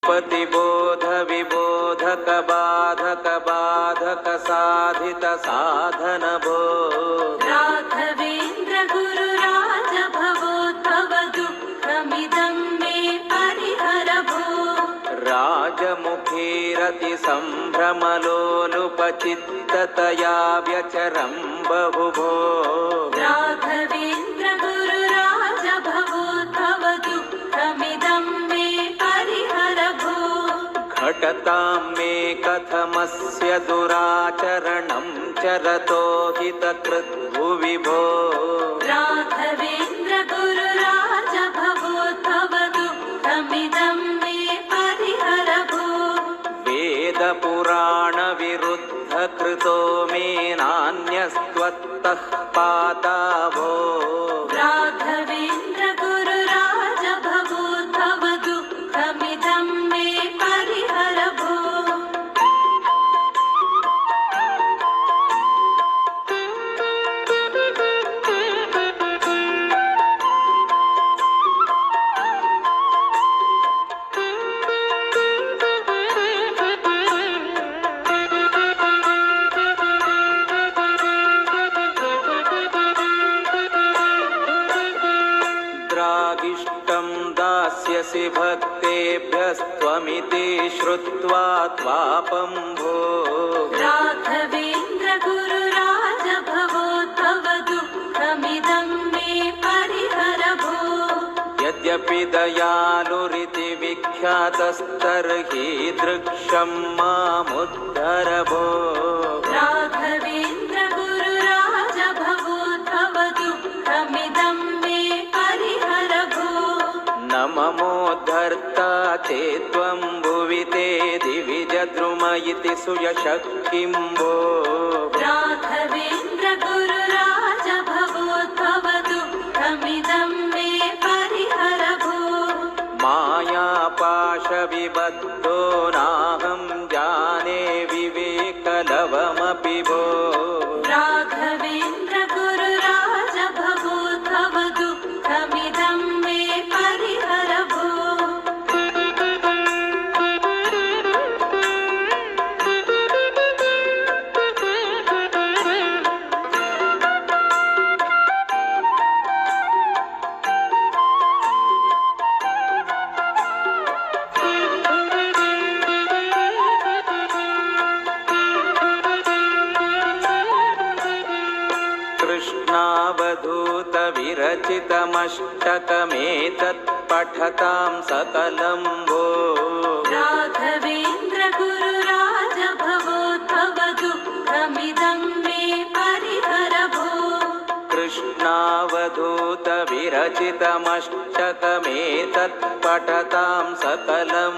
पतिबोध विबोधक बाधक बाधक साधित साधन भो राघवेन्द्र गुरु राज भवोद्भव दुःखमिदं मे परिहर भो राजमुखी रति संभ्रमलोलुपचित्ततया व्यचरं बहुभो राघवेन्द्र गुरु राज भवोद्भव दुःखमिदं मे परिहर भो घटतां मे कथमस्य दुराचरणं चरतो हितकृद्भुवि भो राघवेन्द्र गुरु राज भवोद्भव दुःखमिदं मे परिहर भो वेदपुराणविरुद्धकृतो मे नान्यस्त्वत्तः पाता भो राघवेन्द्र गुरु राज भवोद्भव दुःखमिदं मे परिहर भो द्रागिष्टं दास्यसि भक्तेभ्यस्त्वमिति श्रुत्वा त्वापं भो राघवेन्द्र गुरु राज भवोद्भव दुःखमिदं मे परिहर भो यद्यपि दयालुरिति विख्यातस्तर्हि दृक्षं मामुद्धर भो राघवेन्द्र गुरु राज भवोद्भव दुःखमिदं मे परिहर भो न ममोद्धर्ता ते त्वं भुवि ते दिविजद्रुम इति सुयशः किं भो राघवेन्द्र गुरु राज भवोद्भव दुःखमिदं मे परिहर भो मायापाशविबद्धो नाहं जाने विवेकलवमपि भो राघवेन्द्र गुरु राज भवोद्भव दुःखमिदं मे परिहर भो कृष्णावधूतविरचितमष्टकमेतत् पठतां सकलं भो राघवेन्द्र गुरु राज भवोद्भव दुःखमिदं मे परिहर भो कृष्णावधूतविरचितमष्टकमेतत् पठतां सकलं